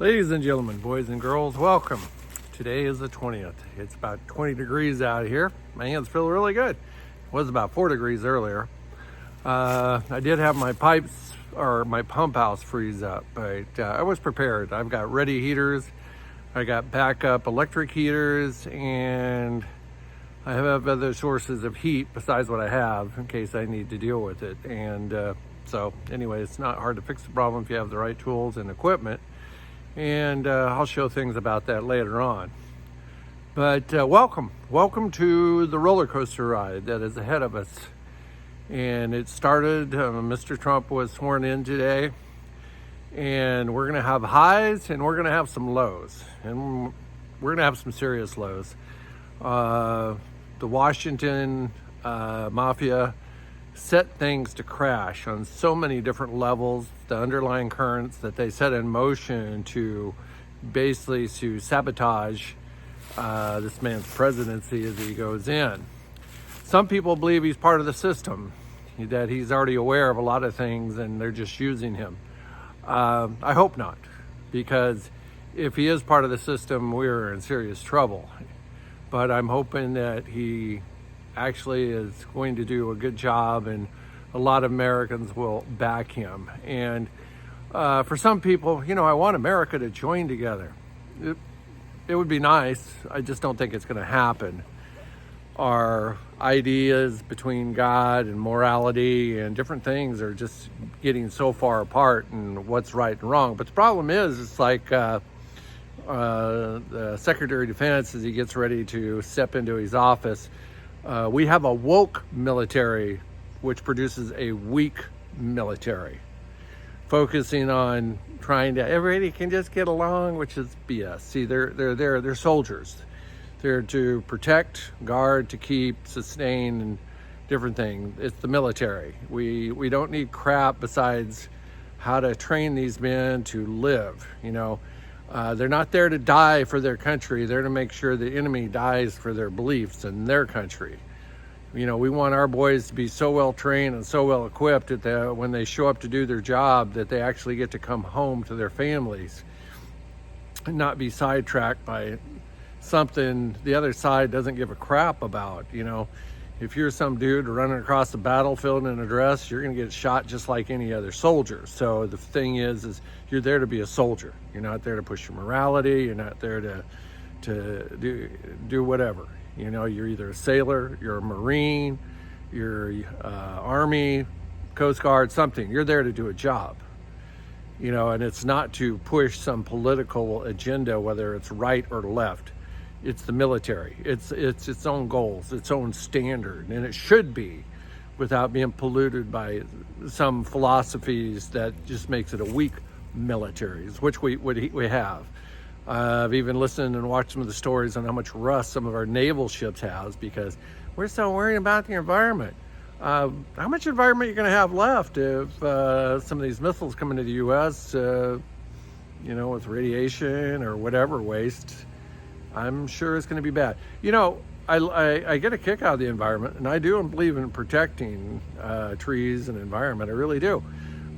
Ladies and gentlemen, boys and girls, welcome. Today is the 20th. It's about 20 degrees out here. My hands feel really good. It was about 4 degrees earlier. I did have my pipes or my pump house freeze up, but I was prepared. I've got ready heaters. I got backup electric heaters, and I have other sources of heat besides what I have in case I need to deal with it. And so anyway, it's not hard to fix the problem if you have the right tools and equipment. And I'll show things about that later on. But welcome to the roller coaster ride that is ahead of us. And it started, Mr. Trump was sworn in today, and we're gonna have highs and we're gonna have some lows, and we're gonna have some serious lows. The Washington mafia set things to crash on so many different levels. The underlying currents that they set in motion to basically to sabotage this man's presidency as he goes in. Some people believe he's part of the system, that he's already aware of a lot of things and they're just using him. I hope not, because if he is part of the system, we're in serious trouble. But I'm hoping that he actually is going to do a good job, and a lot of Americans will back him. And for some people, I want America to join together. It would be nice. I just don't think it's going to happen. Our ideas between God and morality and different things are just getting so far apart, and what's right and wrong. But the problem is, it's like the Secretary of Defense, as he gets ready to step into his office, we have a woke military which produces a weak military, focusing on trying to everybody can just get along, which is BS. See, they're soldiers. They're to protect, guard, to keep, sustain, and different things. It's the military. We don't need crap besides how to train these men to live. They're not there to die for their country. They're to make sure the enemy dies for their beliefs and their country. We want our boys to be so well trained and so well equipped that when they show up to do their job, that they actually get to come home to their families and not be sidetracked by something the other side doesn't give a crap about. If you're some dude running across the battlefild in a dress, you're going to get shot just like any other soldier. So the thing is you're there to be a soldier. You're not there to push your morality. You're not there to do whatever. You're either a sailor, you're a Marine, you're Army, Coast Guard, something. You're there to do a job. And it's not to push some political agenda, whether it's right or left. It's the military. It's its own goals, its own standard, and it should be, without being polluted by some philosophies that just makes it a weak military, which we have. I've even listened and watched some of the stories on how much rust some of our naval ships has, because we're so worried about the environment. How much environment are you going to have left if some of these missiles come into the U.S., with radiation or whatever waste? I'm sure it's going to be bad. I get a kick out of the environment, and I do believe in protecting trees and environment. I really do.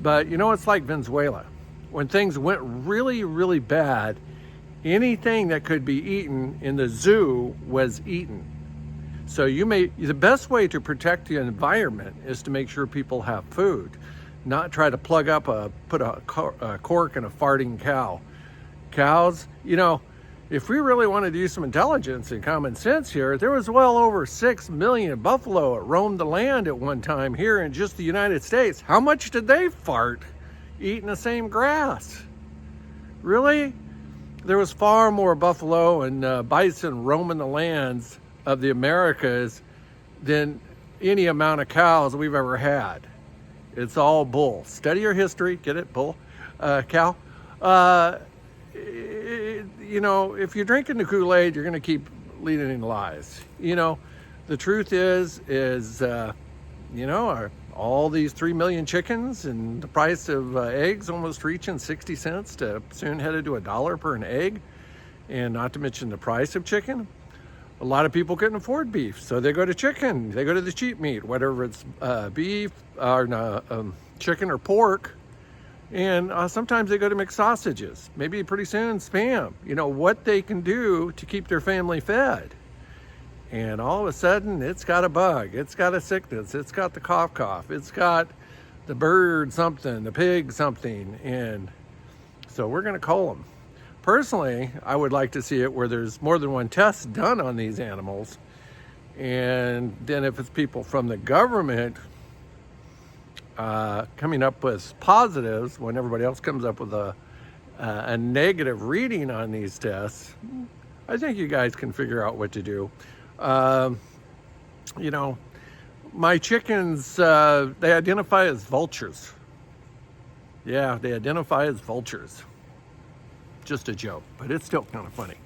But it's like Venezuela. When things went really, really bad, anything that could be eaten in the zoo was eaten. So the best way to protect the environment is to make sure people have food, not try to put a cork in a farting cow. Cows, if we really want to do some intelligence and common sense here, there was well over 6 million buffalo that roamed the land at one time here in just the United States. How much did they fart eating the same grass? Really? There was far more buffalo and bison roaming the lands of the Americas than any amount of cows we've ever had. It's all bull. Study your history. Get it? Bull? Cow? If you're drinking the Kool-Aid, you're going to keep leading in lies. The truth is all these 3 million chickens and the price of eggs almost reaching 60 cents to soon headed to $1 per an egg, and not to mention the price of chicken. A lot of people couldn't afford beef, so they go to chicken. They go to the cheap meat, whether it's beef or chicken or pork. And sometimes they go to make sausages, maybe pretty soon Spam, what they can do to keep their family fed. And all of a sudden it's got a bug, it's got a sickness, it's got the cough, it's got the bird something, the pig something. And so we're going to cull them. Personally, I would like to see it where there's more than one test done on these animals. And then if it's people from the government coming up with positives when everybody else comes up with a negative reading on these tests, I think you guys can figure out what to do. My chickens, they identify as vultures. Yeah, they identify as vultures. Just a joke, but it's still kind of funny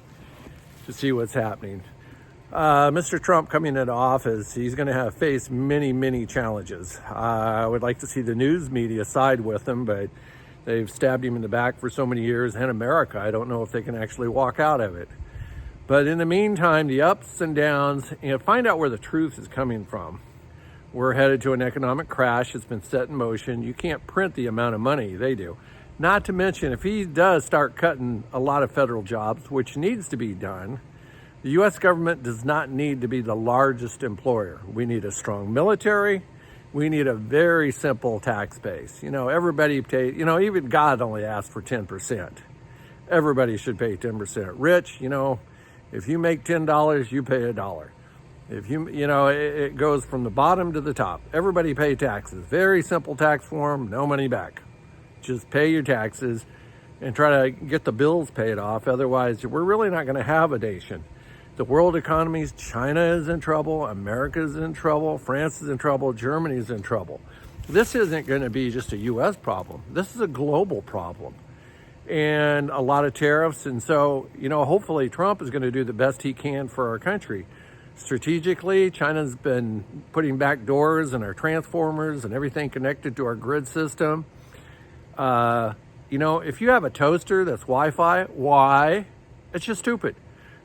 to see what's happening. Mr. Trump coming into office, he's going to face many, many challenges. I would like to see the news media side with him, but they've stabbed him in the back for so many years, and America, I don't know if they can actually walk out of it. But in the meantime, the ups and downs, find out where the truth is coming from. We're headed to an economic crash. It's been set in motion. You can't print the amount of money they do. Not to mention, if he does start cutting a lot of federal jobs, which needs to be done, the U.S. government does not need to be the largest employer. We need a strong military. We need a very simple tax base. Everybody pay, even God only asked for 10%. Everybody should pay 10%. Rich, if you make $10, you pay $1. If it goes from the bottom to the top. Everybody pay taxes. Very simple tax form, no money back. Just pay your taxes and try to get the bills paid off. Otherwise, we're really not going to have a nation. The world economies, China is in trouble, America is in trouble, France is in trouble, Germany is in trouble. This isn't going to be just a U.S. problem. This is a global problem. And a lot of tariffs. And so, hopefully Trump is going to do the best he can for our country. Strategically, China's been putting back doors in our transformers and everything connected to our grid system. If you have a toaster that's Wi-Fi, why? It's just stupid.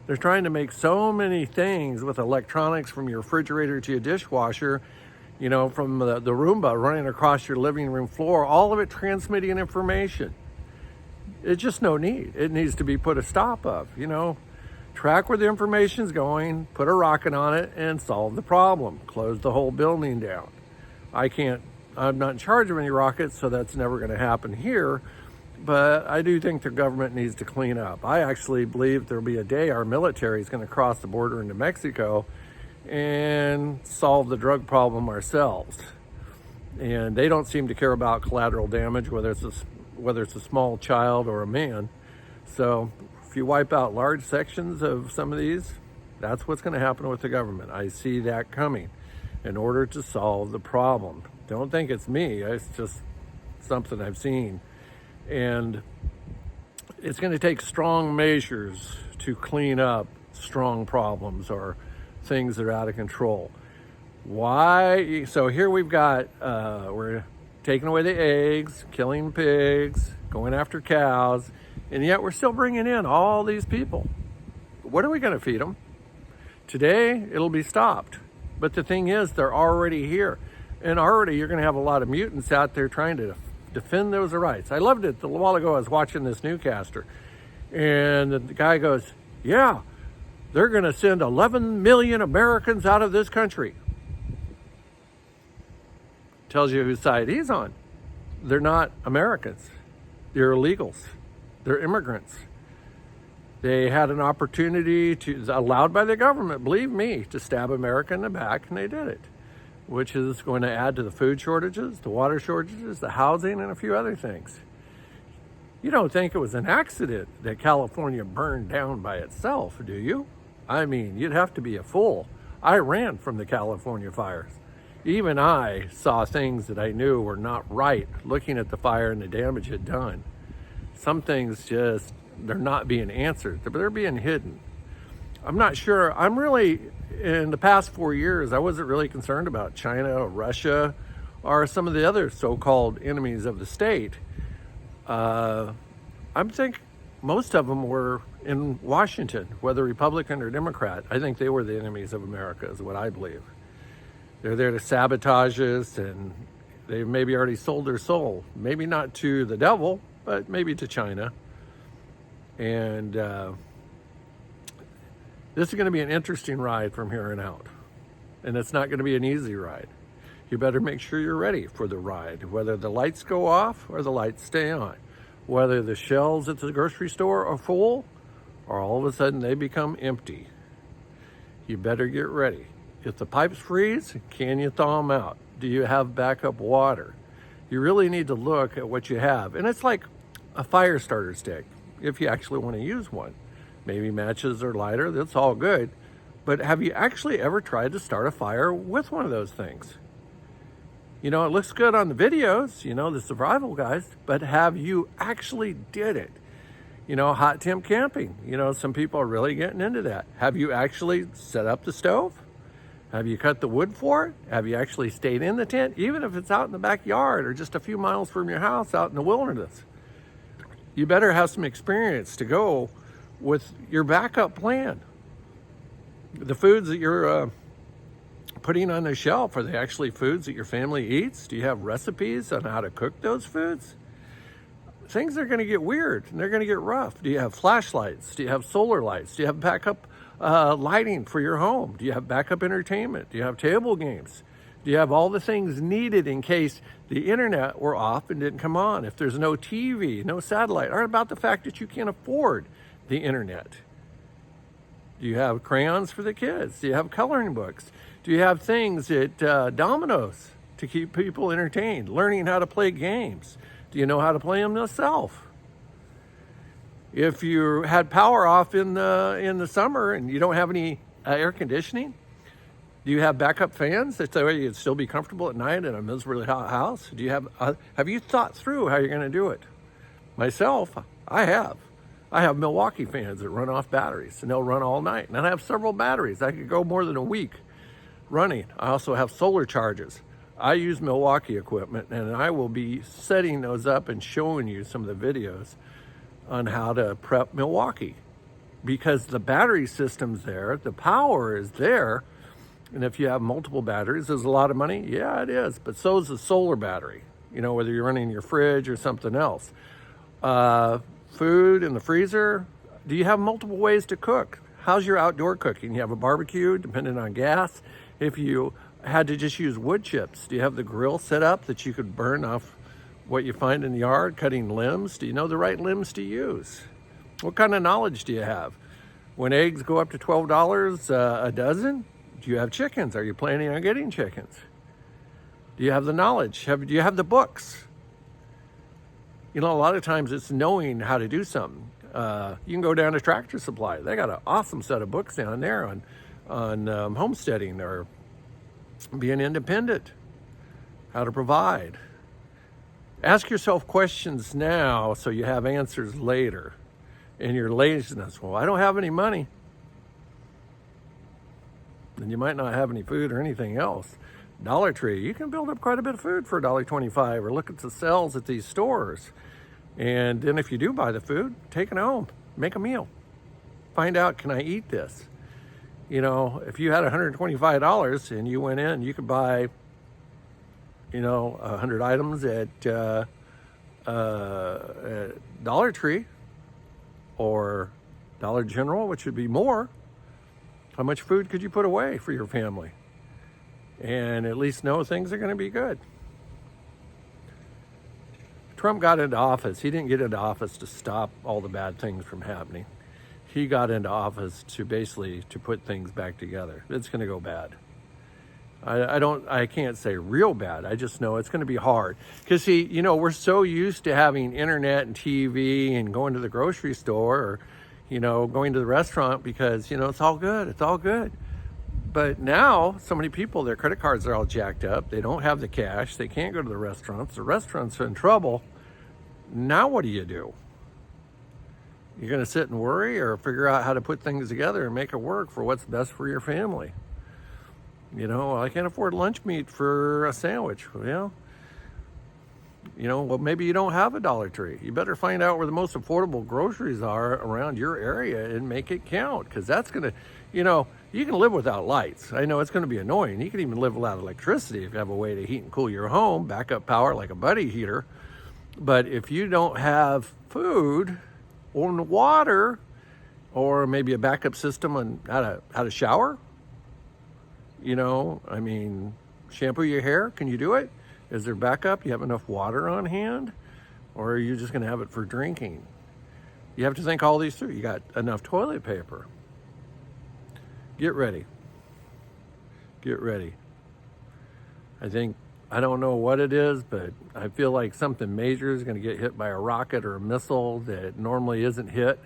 They're trying to make so many things with electronics, from your refrigerator to your dishwasher, from the Roomba running across your living room floor, all of it transmitting information. It's just no need. It needs to be put a stop of, track where the information's going, put a rocket on it, and solve the problem. Close the whole building down. I'm not in charge of any rockets, so that's never going to happen here. But I do think the government needs to clean up. I actually believe there'll be a day our military is going to cross the border into Mexico and solve the drug problem ourselves. And they don't seem to care about collateral damage, whether it's a small child or a man. So if you wipe out large sections of some of these, that's what's going to happen with the government. I see that coming in order to solve the problem. Don't think it's me. It's just something I've seen. And it's going to take strong measures to clean up strong problems or things that are out of control. Why? So here we've got, we're taking away the eggs, killing pigs, going after cows, and yet we're still bringing in all these people. What are we going to feed them? Today, it'll be stopped. But the thing is, they're already here. And already you're going to have a lot of mutants out there trying to defend those rights. I loved it. A while ago, I was watching this newscaster, and the guy goes, yeah, they're going to send 11 million Americans out of this country. Tells you whose side he's on. They're not Americans. They're illegals. They're immigrants. They had an opportunity allowed by the government, believe me, to stab America in the back, and they did it, which is going to add to the food shortages, the water shortages, the housing, and a few other things. You don't think it was an accident that California burned down by itself, do you? I mean, you'd have to be a fool. I ran from the California fires. Even I saw things that I knew were not right, looking at the fire and the damage it done. Some things just, they're not being answered, they're being hidden. I'm not sure. I'm really, in the past 4 years, I wasn't really concerned about China or Russia or some of the other so-called enemies of the state. I think most of them were in Washington, whether Republican or Democrat. I think they were the enemies of America, is what I believe. They're there to sabotage us, and They've maybe already sold their soul, maybe not to the devil, but maybe to China. And this is going to be an interesting ride from here on out. And it's not going to be an easy ride. You better make sure you're ready for the ride, whether the lights go off or the lights stay on, whether the shelves at the grocery store are full or all of a sudden they become empty. You better get ready. If the pipes freeze, can you thaw them out? Do you have backup water? You really need to look at what you have. And it's like a fire starter stick, if you actually want to use one. Maybe matches or lighter, that's all good. But have you actually ever tried to start a fire with one of those things? You know, it looks good on the videos, you know, the survival guys, but have you actually did it? You know, hot temp camping, you know, some people are really getting into that. Have you actually set up the stove? Have you cut the wood for it? Have you actually stayed in the tent, even if it's out in the backyard or just a few miles from your house out in the wilderness? You better have some experience to go with your backup plan. The foods that you're putting on the shelf, are they actually foods that your family eats? Do you have recipes on how to cook those foods? Things are going to get weird and they're going to get rough. Do you have flashlights? Do you have solar lights? Do you have backup lighting for your home? Do you have backup entertainment? Do you have table games? Do you have all the things needed in case the internet were off and didn't come on? If there's no TV, no satellite, or about the fact that you can't afford the internet? Do you have crayons for the kids? Do you have coloring books? Do you have things at Domino's to keep people entertained, learning how to play games? Do you know how to play them yourself? If you had power off in the summer and you don't have any air conditioning, do you have backup fans that way you'd still be comfortable at night in a miserably hot house? Do you have you thought through how you're going to do it? Myself, I have. I have Milwaukee fans that run off batteries and they'll run all night. And I have several batteries. I could go more than a week running. I also have solar charges. I use Milwaukee equipment and I will be setting those up and showing you some of the videos on how to prep Milwaukee, because the battery system's there, the power is there. And if you have multiple batteries, is a lot of money? Yeah, it is. But so is the solar battery, you know, whether you're running your fridge or something else. Food in the freezer. Do you have multiple ways to cook? How's your outdoor cooking? You have a barbecue, depending on gas. If you had to just use wood chips, do you have the grill set up that you could burn off what you find in the yard, cutting limbs? Do you know the right limbs to use? What kind of knowledge do you have? When eggs go up to $12 a dozen, do you have chickens? Are you planning on getting chickens? Do you have the knowledge? Do you have the books? You know, a lot of times it's knowing how to do something. You can go down to Tractor Supply. They got an awesome set of books down there on homesteading or being independent, how to provide. Ask yourself questions now so you have answers later. In your laziness, well, I don't have any money. Then you might not have any food or anything else. Dollar Tree, you can build up quite a bit of food for $1.25, or look at the sales at these stores. And then if you do buy the food, take it home, make a meal. Find out, can I eat this? You know, if you had $125 and you went in, you could buy, you know, 100 items at Dollar Tree or Dollar General, which would be more. How much food could you put away for your family? And at least know things are going to be good. Trump got into office. He didn't get into office to stop all the bad things from happening. He got into office to basically to put things back together. It's going to go bad. I can't say real bad. I just know it's going to be hard. Because see, you know, we're so used to having internet and TV and going to the grocery store or, you know, going to the restaurant because, you know, it's all good. It's all good. But now, so many people, their credit cards are all jacked up. They don't have the cash. They can't go to the restaurants. The restaurants are in trouble. Now what do? You're going to sit and worry or figure out how to put things together and make it work for what's best for your family. You know, I can't afford lunch meat for a sandwich. Well, well, maybe you don't have a Dollar Tree. You better find out where the most affordable groceries are around your area and make it count, because that's going to, you can live without lights. I know it's going to be annoying. You can even live without electricity if you have a way to heat and cool your home, backup power like a buddy heater. But if you don't have food or water, or maybe a backup system on how to shower, shampoo your hair, can you do it? Is there backup? You have enough water on hand? Or are you just going to have it for drinking? You have to think all these through. You got enough toilet paper. Get ready. Get ready. I don't know what it is, but I feel like something major is going to get hit by a rocket or a missile that normally isn't hit.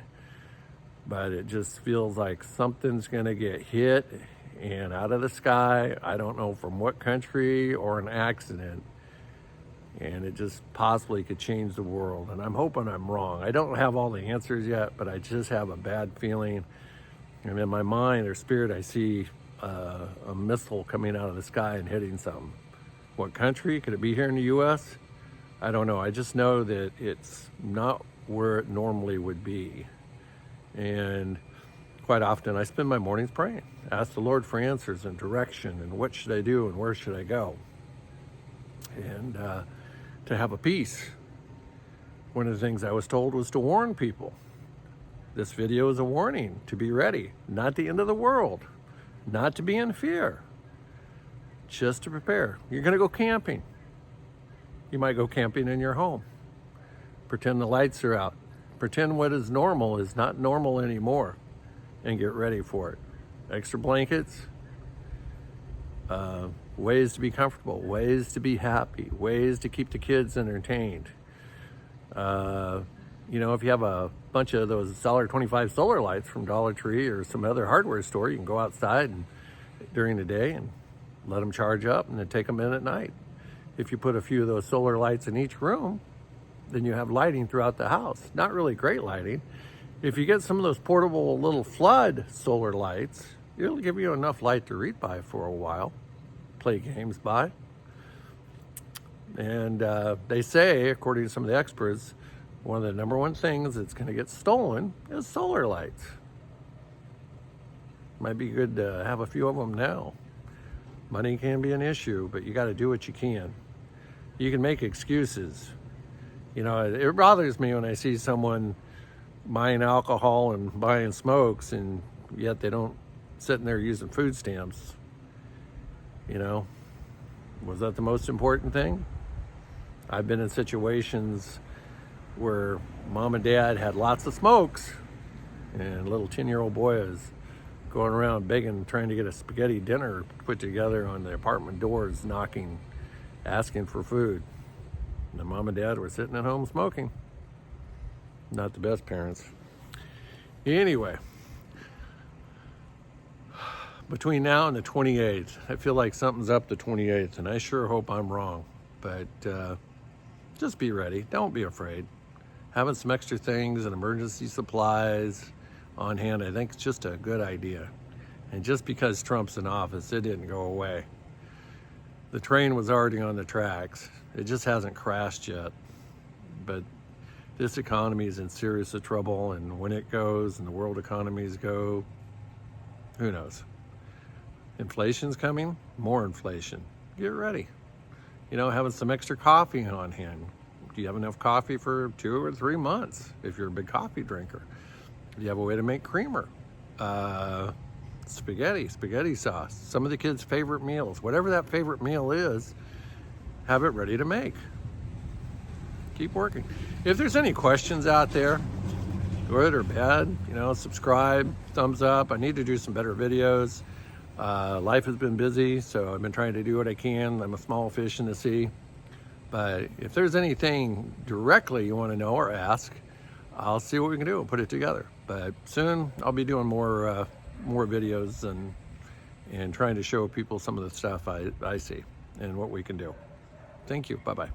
But it just feels like something's going to get hit and out of the sky. I don't know from what country or an accident. And it just possibly could change the world. And I'm hoping I'm wrong. I don't have all the answers yet, but I just have a bad feeling. And in my mind or spirit, I see a missile coming out of the sky and hitting something. What country? Could it be here in the U.S.? I don't know. I just know that it's not where it normally would be. And quite often I spend my mornings praying. Ask the Lord for answers and direction and what should I do and where should I go? And to have a peace. One of the things I was told was to warn people. This video is a warning to be ready, not the end of the world, not to be in fear, just to prepare. You're going to go camping. You might go camping in your home. Pretend the lights are out. Pretend what is normal is not normal anymore, and get ready for it. Extra blankets, ways to be comfortable, ways to be happy, ways to keep the kids entertained. If you have a bunch of those $1.25 solar lights from Dollar Tree or some other hardware store, you can go outside and during the day and let them charge up and then take them in at night. If you put a few of those solar lights in each room, then you have lighting throughout the house. Not really great lighting. If you get some of those portable little flood solar lights, it'll give you enough light to read by for a while, play games by. And they say, according to some of the experts, one of the number one things that's going to get stolen is solar lights. Might be good to have a few of them now. Money can be an issue, but you got to do what you can. You can make excuses. It bothers me when I see someone buying alcohol and buying smokes, and yet they don't sit in there using food stamps. Was that the most important thing? I've been in situations where mom and dad had lots of smokes, and a little 10-year-old boy is going around begging, trying to get a spaghetti dinner put together on the apartment doors, knocking, asking for food. And the mom and dad were sitting at home smoking. Not the best parents. Anyway, between now and the 28th, I feel like something's up the 28th, and I sure hope I'm wrong. But just be ready. Don't be afraid. Having some extra things and emergency supplies on hand, I think it's just a good idea. And just because Trump's in office, it didn't go away. The train was already on the tracks. It just hasn't crashed yet. But this economy is in serious trouble, and when it goes and the world economies go, who knows? Inflation's coming, more inflation. Get ready. Having some extra coffee on hand. Do you have enough coffee for 2 or 3 months if you're a big coffee drinker? Do you have a way to make creamer? Spaghetti sauce, some of the kids' favorite meals. Whatever that favorite meal is, have it ready to make. Keep working. If there's any questions out there, good or bad, subscribe, thumbs up. I need to do some better videos. Life has been busy, so I've been trying to do what I can. I'm a small fish in the sea. But if there's anything directly you want to know or ask, I'll see what we can do and put it together. But soon I'll be doing more videos and trying to show people some of the stuff I see and what we can do. Thank you. Bye-bye.